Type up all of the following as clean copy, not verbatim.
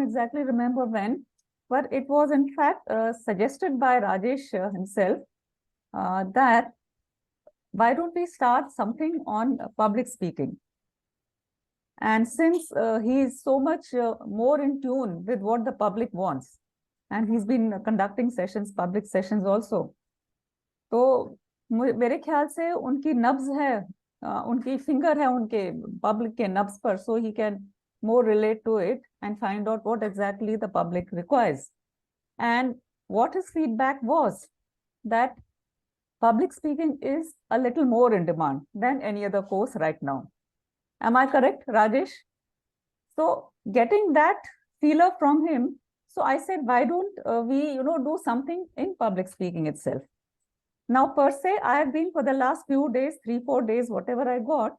exactly remember when, but it was in fact suggested by Rajesh himself that why don't we start something on public speaking? And since he is so much more in tune with what the public wants, and he's been conducting sessions, public sessions also, तो मेरे ख्याल से उनकी नब्ज है, उनकी finger है उनके पब्लिक के नब्ज पर, so he can more relate to it and find out what exactly the public requires. And what his feedback was that public speaking is a little more in demand than any other course right now. Am I correct, Rajesh? So getting that feeler from him, so I said, why don't we, do something in public speaking itself? Now, per se, I have been for the last few days, 3-4 days, whatever I got.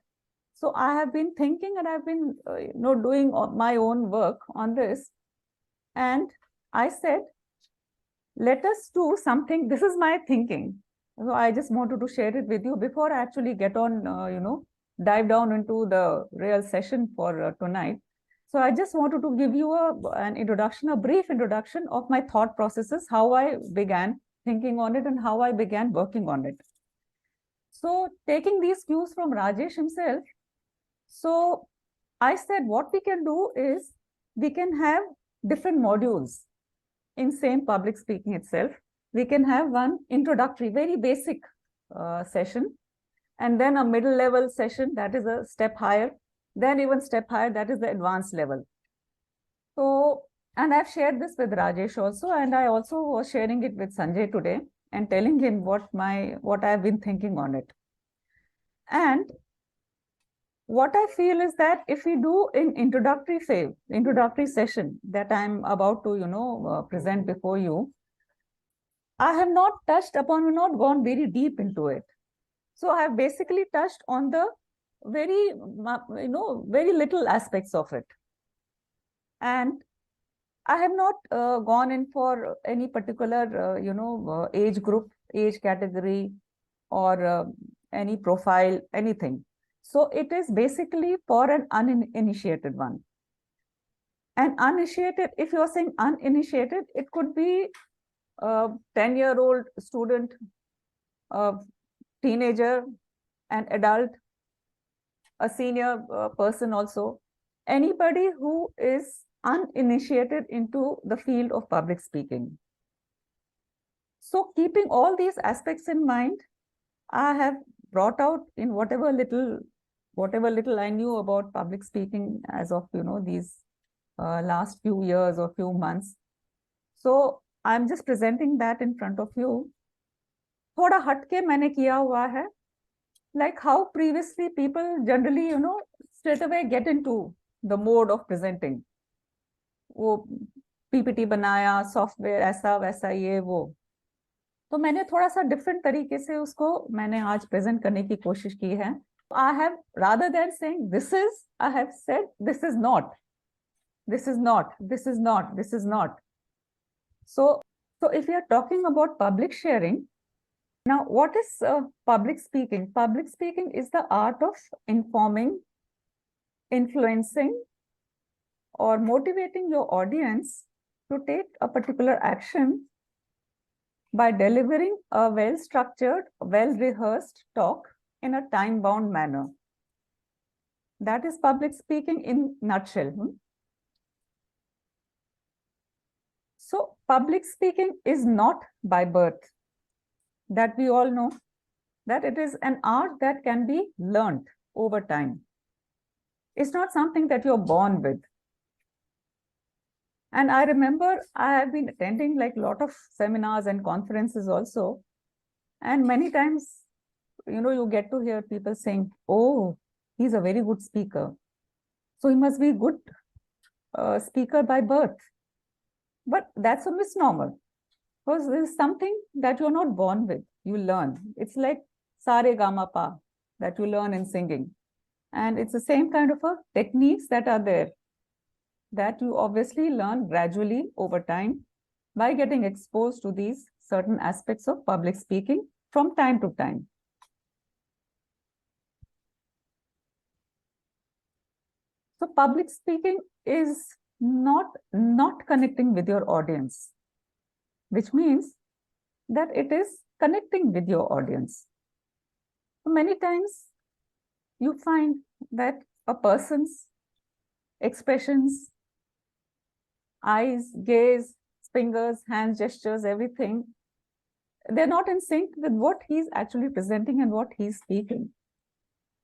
So I have been thinking and I've been, doing my own work on this. And I said, let us do something. This is my thinking. So I just wanted to share it with you before I actually get on, dive down into the real session for tonight. So I just wanted to give you an introduction, a brief introduction of my thought processes, how I began thinking on it and how I began working on it. So taking these cues from Rajesh himself, so I said what we can do is we can have different modules in same public speaking itself. We can have one introductory, very basic session, and then a middle level session that is a step higher, then even step higher, that is the advanced level. So, and I've shared this with Rajesh also, and I also was sharing it with Sanjay today and telling him what I've been thinking on it. And what I feel is that if we do in introductory session that I'm about to, present before you, I have not touched upon, not gone very deep into it. So I have basically touched on the very, very little aspects of it. And I have not gone in for any particular, age group, age category, or any profile, anything. So it is basically for an uninitiated one. And uninitiated, if you're saying uninitiated, it could be a 10-year-old student, a teenager, an adult, a senior person also, anybody who is uninitiated into the field of public speaking. So keeping all these aspects in mind, I have brought out in whatever little I knew about public speaking as of, these last few years or few months. So I'm just presenting that in front of you. थोड़ा हटके मैंने किया हुआ है, like how previously people generally, straight away get into the mode of presenting. वो PPT बनाया, software ऐसा वैसा ये वो, तो मैंने थोड़ा सा डिफरेंट तरीके से उसको मैंने आज प्रेजेंट करने की कोशिश की है. I have, rather than saying this is, I have said this is not, this is not, this is not, this is not. So if you are talking about public sharing, now what is public speaking? Public speaking is the art of informing, influencing, or motivating your audience to take a particular action by delivering a well-structured, well-rehearsed talk in a time-bound manner. That is public speaking in nutshell. So public speaking is not by birth. That we all know, that it is an art that can be learned over time. It's not something that you're born with. And I remember I have been attending like a lot of seminars and conferences also. And many times, you get to hear people saying, oh, he's a very good speaker. So he must be a good speaker by birth. But that's a misnomer. Because this is something that you're not born with, you learn. It's like sare gama pa that you learn in singing. And it's the same kind of techniques that are there that you obviously learn gradually over time by getting exposed to these certain aspects of public speaking from time to time. So public speaking is not connecting with your audience, which means that it is connecting with your audience. Many times you find that a person's expressions, eyes, gaze, fingers, hand gestures, everything, they're not in sync with what he's actually presenting and what he's speaking.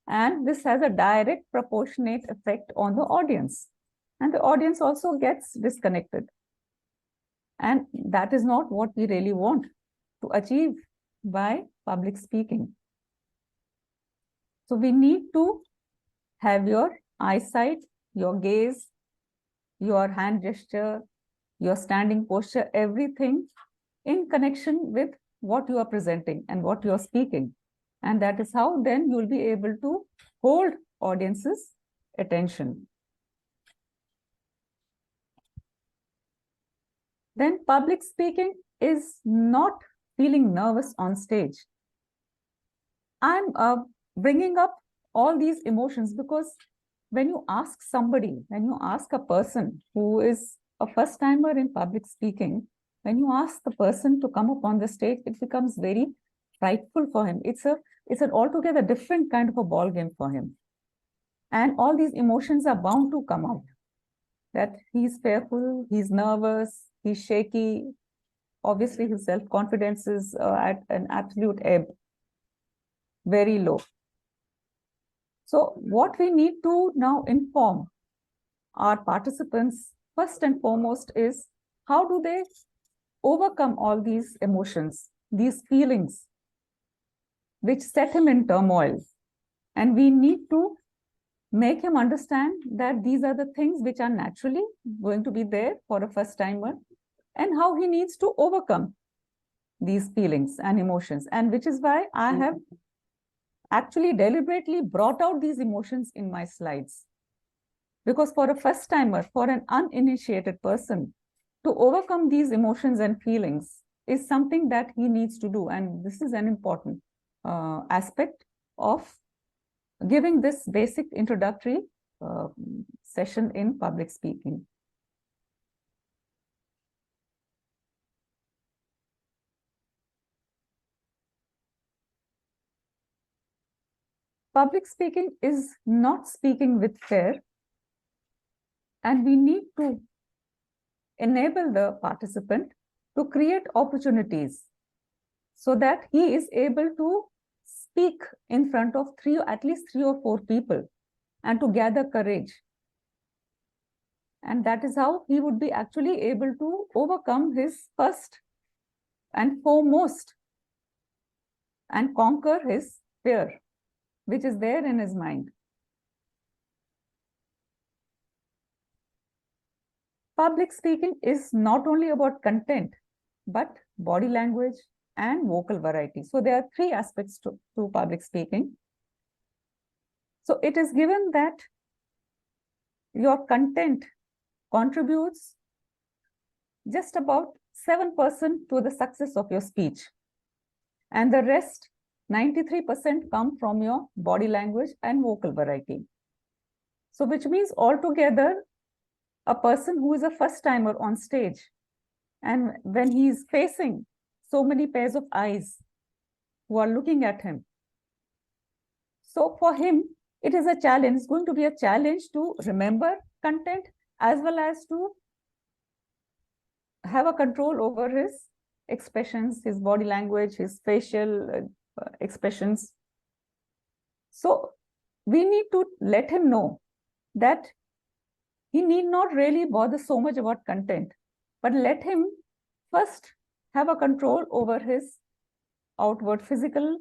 And this has a direct proportionate effect on the audience. And the audience also gets disconnected. And that is not what we really want to achieve by public speaking. So we need to have your eyesight, your gaze, your hand gesture, your standing posture, everything in connection with what you are presenting and what you are speaking. And that is how then you will be able to hold audiences' attention. Then public speaking is not feeling nervous on stage. I'm bringing up all these emotions because when you ask somebody, when you ask a person who is a first timer in public speaking, when you ask the person to come up on the stage, it becomes very frightful for him. It's an altogether different kind of a ball game for him. And all these emotions are bound to come out. That he's fearful, he's nervous, he's shaky. Obviously, his self-confidence is at an absolute ebb, very low. So what we need to now inform our participants, first and foremost, is how do they overcome all these emotions, these feelings, which set him in turmoil. And we need to make him understand that these are the things which are naturally going to be there for a first timer, and how he needs to overcome these feelings and emotions. And which is why I have actually deliberately brought out these emotions in my slides. Because for a first timer, for an uninitiated person, to overcome these emotions and feelings is something that he needs to do. And this is an important aspect of giving this basic introductory session in public speaking. Public speaking is not speaking with fear, and we need to enable the participant to create opportunities so that he is able to speak in front of at least three or four people and to gather courage. And that is how he would be actually able to overcome his first and foremost and conquer his fear, which is there in his mind. Public speaking is not only about content, but body language and vocal variety. So there are three aspects to public speaking. So it is given that your content contributes just about 7% to the success of your speech. And the rest, 93%, come from your body language and vocal variety. So which means altogether, a person who is a first timer on stage, and when he is facing so many pairs of eyes who are looking at him, so for him, it is a challenge. It's going to be a challenge to remember content as well as to have a control over his expressions, his body language, his facial expressions. So we need to let him know that he need not really bother so much about content, but let him first have a control over his outward physical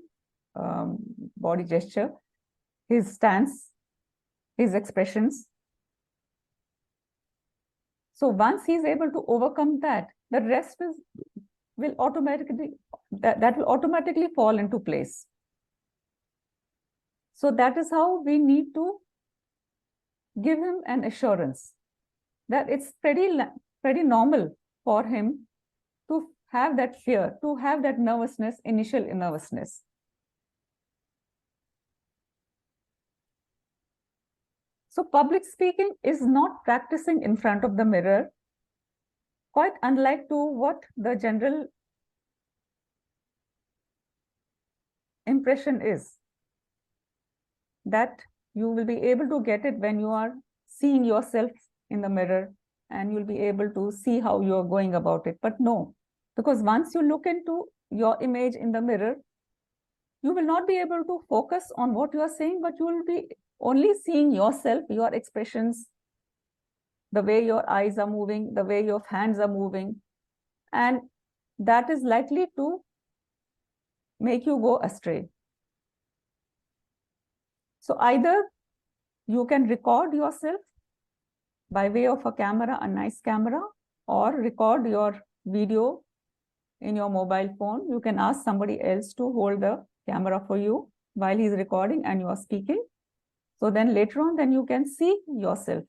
body gesture, his stance, his expressions. So once he's able to overcome that, the rest will automatically fall into place. So that is how we need to give him an assurance that it's pretty normal for him to have that fear, to have that nervousness, initial nervousness. So public speaking is not practicing in front of the mirror, quite unlike to what the general impression is, that you will be able to get it when you are seeing yourself in the mirror and you'll be able to see how you're going about it. But no, because once you look into your image in the mirror, you will not be able to focus on what you are saying, but you will be only seeing yourself, your expressions, the way your eyes are moving, the way your hands are moving, and that is likely to make you go astray. So either you can record yourself by way of a camera, a nice camera, or record your video in your mobile phone. You can ask somebody else to hold the camera for you while he's recording and you are speaking. So then later on, then you can see yourself,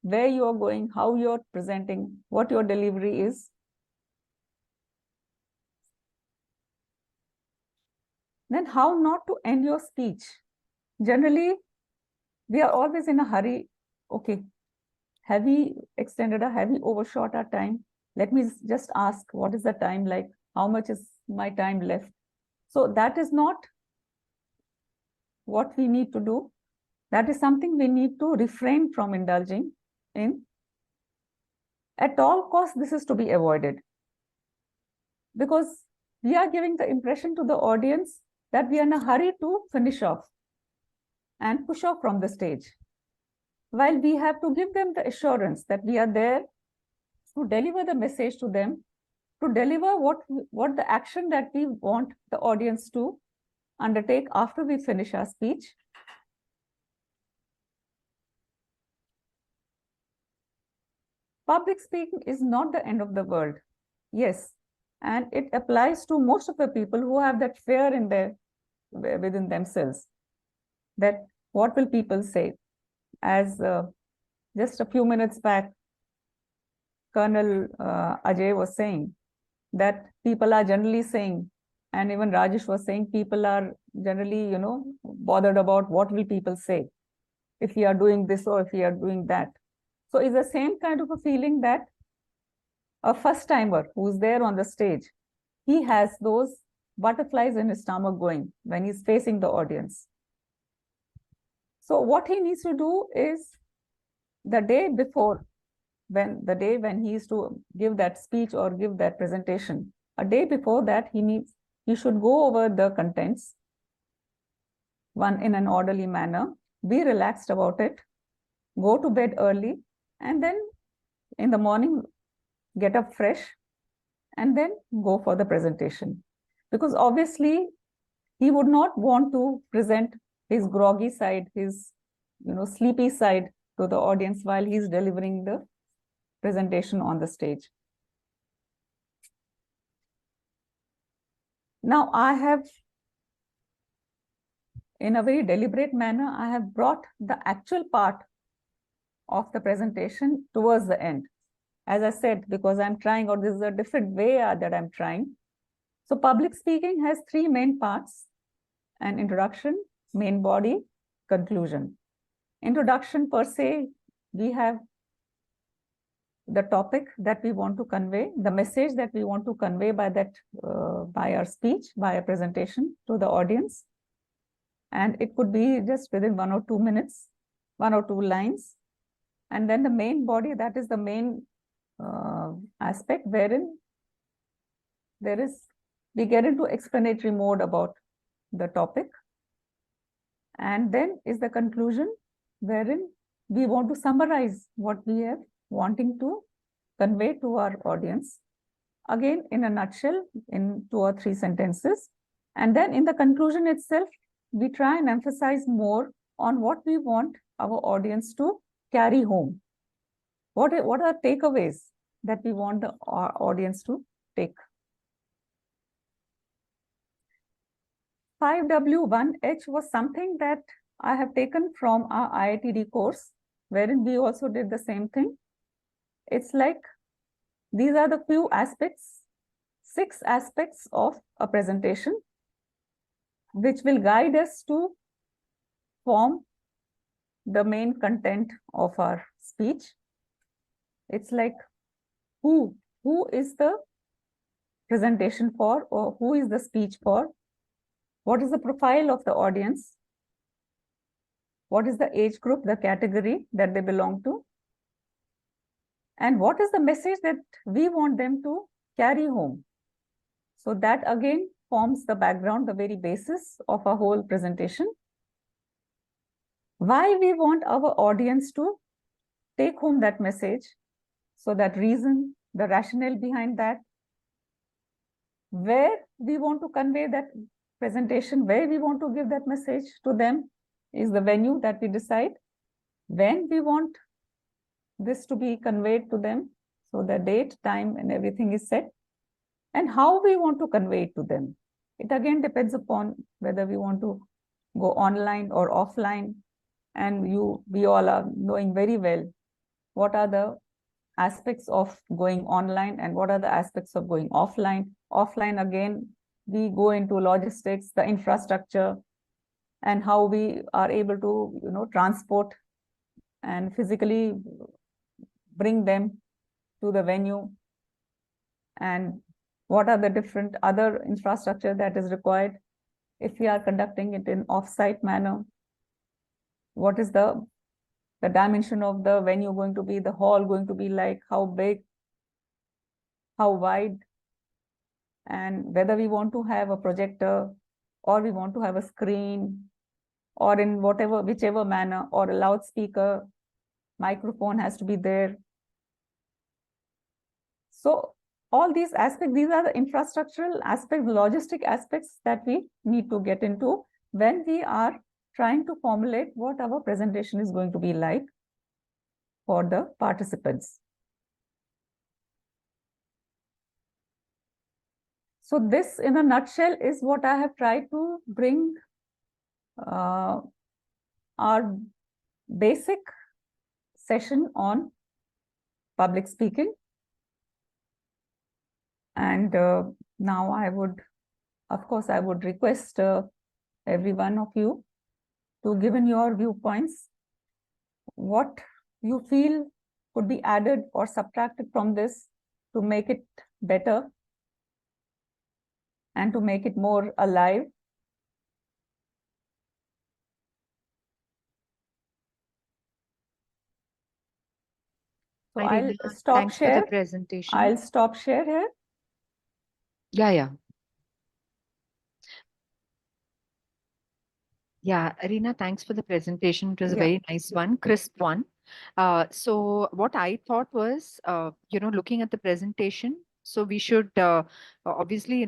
where you are going, how you're presenting, what your delivery is. Then how not to end your speech. Generally, we are always in a hurry. Okay, have we extended or have we overshot our time? Let me just ask, what is the time like? How much is my time left? So that is not what we need to do. That is something we need to refrain from indulging in. At all costs, this is to be avoided, because we are giving the impression to the audience that we are in a hurry to finish off and push off from the stage, while we have to give them the assurance that we are there to deliver the message to them, to deliver what the action that we want the audience to undertake after we finish our speech. Public speaking is not the end of the world. Yes, and it applies to most of the people who have that fear in within themselves, that what will people say? As just a few minutes back, Colonel Ajay was saying that people are generally saying, and even Rajesh was saying, people are generally, bothered about what will people say if we are doing this or if we are doing that. So it's the same kind of a feeling that a first timer who's there on the stage, he has those butterflies in his stomach going when he's facing the audience. So what he needs to do is, the day before, when he is to give that speech or give that presentation, a day before that, he should go over the contents in an orderly manner, be relaxed about it, go to bed early, and then in the morning get up fresh and then go for the presentation. Because obviously he would not want to present his groggy side, his sleepy side to the audience while he's delivering the presentation on the stage. Now I have, in a very deliberate manner, I have brought the actual part of the presentation towards the end. As I said, because I'm trying, or this is a different way that I'm trying. So public speaking has three main parts: an introduction, main body, conclusion. Introduction per se, we have the topic that we want to convey, the message that we want to convey by our speech, by a presentation to the audience. And it could be just within 1 or 2 minutes, 1 or 2 lines. And then the main body, that is the main aspect wherein we get into explanatory mode about the topic. And then is the conclusion, wherein we want to summarize what we are wanting to convey to our audience, again in a nutshell, in 2 or 3 sentences. And then in the conclusion itself, we try and emphasize more on what we want our audience to carry home. What are takeaways that we want our audience to take? 5W1H was something that I have taken from our IITD course, wherein we also did the same thing. It's like, these are the few aspects, 6 aspects of a presentation, which will guide us to form the main content of our speech. It's like who is the presentation for, or who is the speech for? What is the profile of the audience? What is the age group, the category that they belong to? And what is the message that we want them to carry home? So that again forms the background, the very basis of our whole presentation. Why we want our audience to take home that message. So that reason, the rationale behind that, where we want to convey that presentation, where we want to give that message to them is the venue that we decide. When we want this to be conveyed to them, so the date, time, and everything is set. And how we want to convey it to them. It again depends upon whether we want to go online or offline. And we all are knowing very well what are the aspects of going online and what are the aspects of going offline. Offline, again, we go into logistics, the infrastructure, and how we are able to, transport and physically bring them to the venue, and what are the different other infrastructure that is required if we are conducting it in off-site manner. What is the dimension of the venue going to be, the hall going to be like, how big, how wide, and whether we want to have a projector or we want to have a screen, or in whichever manner, or a loudspeaker, microphone has to be there. So all these aspects, these are the infrastructural aspects, logistic aspects that we need to get into when we are trying to formulate what our presentation is going to be like for the participants. So this, in a nutshell, is what I have tried to bring our basic session on public speaking. And now I would, of course, I would request every one of you to give in your viewpoints what you feel could be added or subtracted from this to make it better and to make it more alive. So Hi, I'll Reena. stop Thanks for the share. presentation. I'll stop share here. Yeah. Yeah, Reena, thanks for the presentation. It was a Yeah. very nice one, crisp one. So what I thought was, looking at the presentation, so we should obviously,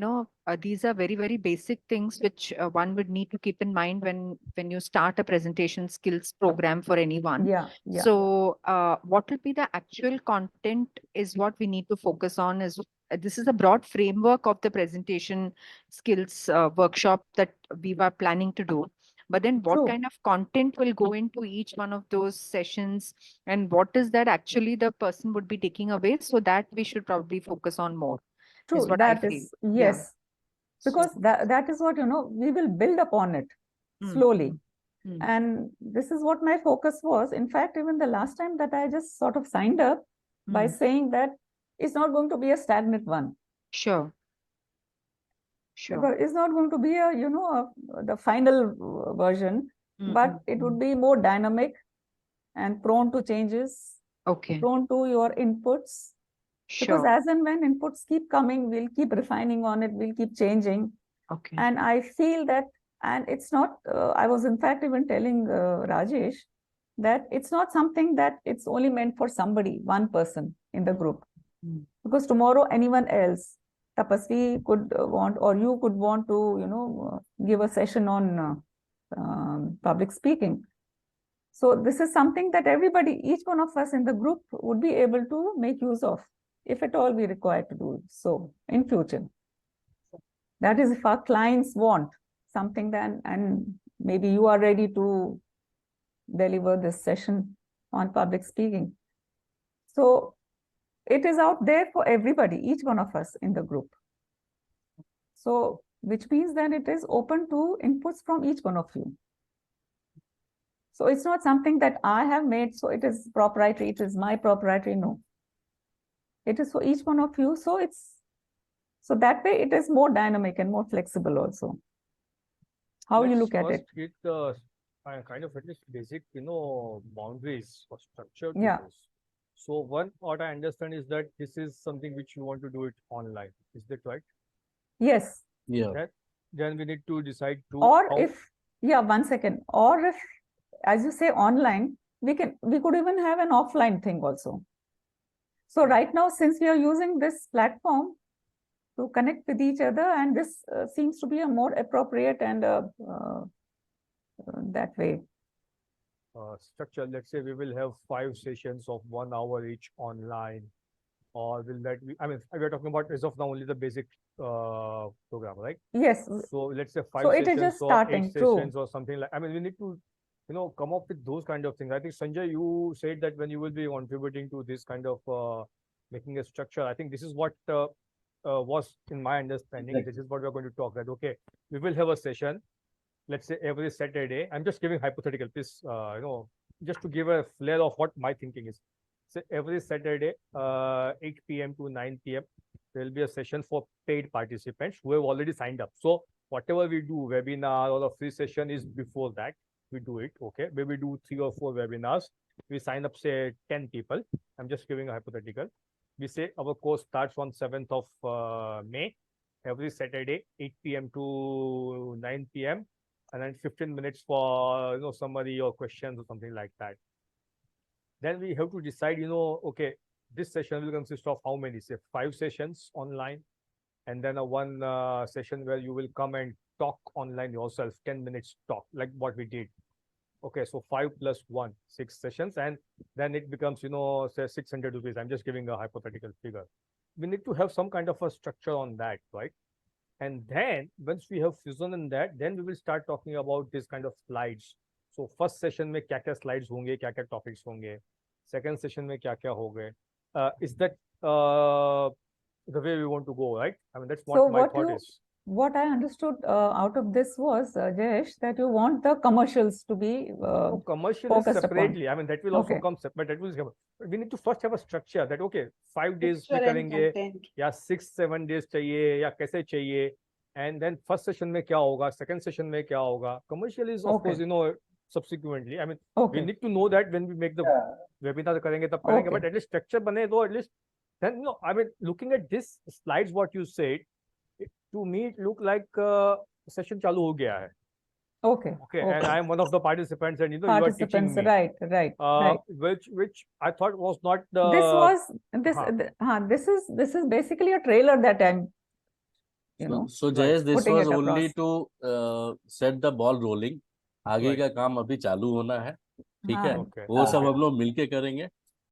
these are very, very basic things which one would need to keep in mind when you start a presentation skills program for anyone. Yeah. So what will be the actual content is what we need to focus on. Is this is a broad framework of the presentation skills workshop that we were planning to do. But then what True. kind of content will go into each one of those sessions, and what is that actually the person would be taking away? So that we should probably focus on more, is True. what I That feel. is, Yeah. yes. Because So, that is what, we will build upon it mm, slowly. mm, And this is what my focus was. In fact, even the last time that I just sort of signed up by saying that it's not going to be a stagnant one. Sure. Because it's not going to be the final version, but it would be more dynamic and prone to changes, Okay. prone to your inputs. Because Sure. as and when inputs keep coming, we'll keep refining on it, we'll keep changing. Okay. And I feel that, and it's not, I was in fact even telling Rajesh that it's not something that it's only meant for somebody, one person in the group. Because tomorrow anyone else, Tapasvi could want, or you could want to, give a session on public speaking. So this is something that everybody, each one of us in the group would be able to make use of, if at all we require to do so in future. That is if our clients want something, then, and maybe you are ready to deliver this session on public speaking. So it is out there for everybody, each one of us in the group. So, which means that it is open to inputs from each one of you. So it's not something that I have made, so it is proprietary, it is my proprietary. No, it is for each one of you. So that way it is more dynamic and more flexible also. How you Let's look at first it. get kind of at least basic, boundaries or structure to Yeah. this. So one, what I understand is that this is something which you want to do it online. Is that right? Yes. Yeah. Then we need to decide to Or how, if, yeah, 1 second. Or if, as you say, online, we could even have an offline thing also. So right now, since we are using this platform to connect with each other, and this seems to be a more appropriate and that way. structure. Let's say we will have 5 sessions of 1 hour each online, or will that be? I mean, we are talking about as of now only the basic program, right? Yes. So let's say five So it is sessions just or starting, 8 true. sessions or something like. I mean, we need to, come up with those kind of things. I think Sanjay, you said that when you will be contributing to this kind of making a structure, I think this is what was in my understanding. Exactly. This is what we are going to talk. That okay, we will have a session. Let's say every Saturday. I'm just giving hypothetical, please. Just to give a flair of what my thinking is. So every Saturday, 8 p.m. to 9 p.m. there will be a session for paid participants who have already signed up. So whatever we do, webinar or a free session is before that. We do it, okay? Maybe we do 3 or 4 webinars. We sign up, say, 10 people. I'm just giving a hypothetical. We say our course starts on 7th of May, every Saturday, 8 p.m. to 9 p.m. And then 15 minutes for summary or questions or something like that. Then we have to decide, okay, this session will consist of how many? Say 5 sessions online, and then a one session where you will come and talk online yourself, 10 minutes talk, like what we did. Okay, so 5 plus 1, 6 sessions, and then it becomes, say 600 rupees. I'm just giving a hypothetical figure. We need to have some kind of a structure on that, right? And then once we have fusion in that, then we will start talking about this kind of slides. So first session में क्या-क्या slides होंगे, क्या-क्या topics होंगे, second session में क्या-क्या होंगे. Is that the way we want to go, right? I mean, that's what So my thought is. what I understood out of this was, Jayesh, that you want the commercials to be So commercial is focused upon. separately. I mean, that will also Okay. come separate. That will come. We need to first have a structure that okay, 5 days Picture में and करेंगे, content. या 6-7 days चाहिए, या कैसे चाहिए, and then first session में क्या होगा, second session में क्या होगा. Commercial is of Okay. course, subsequently. I mean, Okay. we need to know that when we make the webinar करेंगे तब करेंगे, Okay. but at least structure बने तो at least then I mean, looking at this slides, what you said, to me it look like session चालू हो गया है. Okay. Okay, and I am one of the participants, and you are teaching Participants, me. right, right. Which I thought was not the. This is basically a trailer that I'm, So Jayesh, this putting was it only across. to set the ball rolling. आगे Right. का काम अभी चालू होना है, ठीक है? हाँ, Okay. वो सब Okay. हम लोग मिलके करेंगे,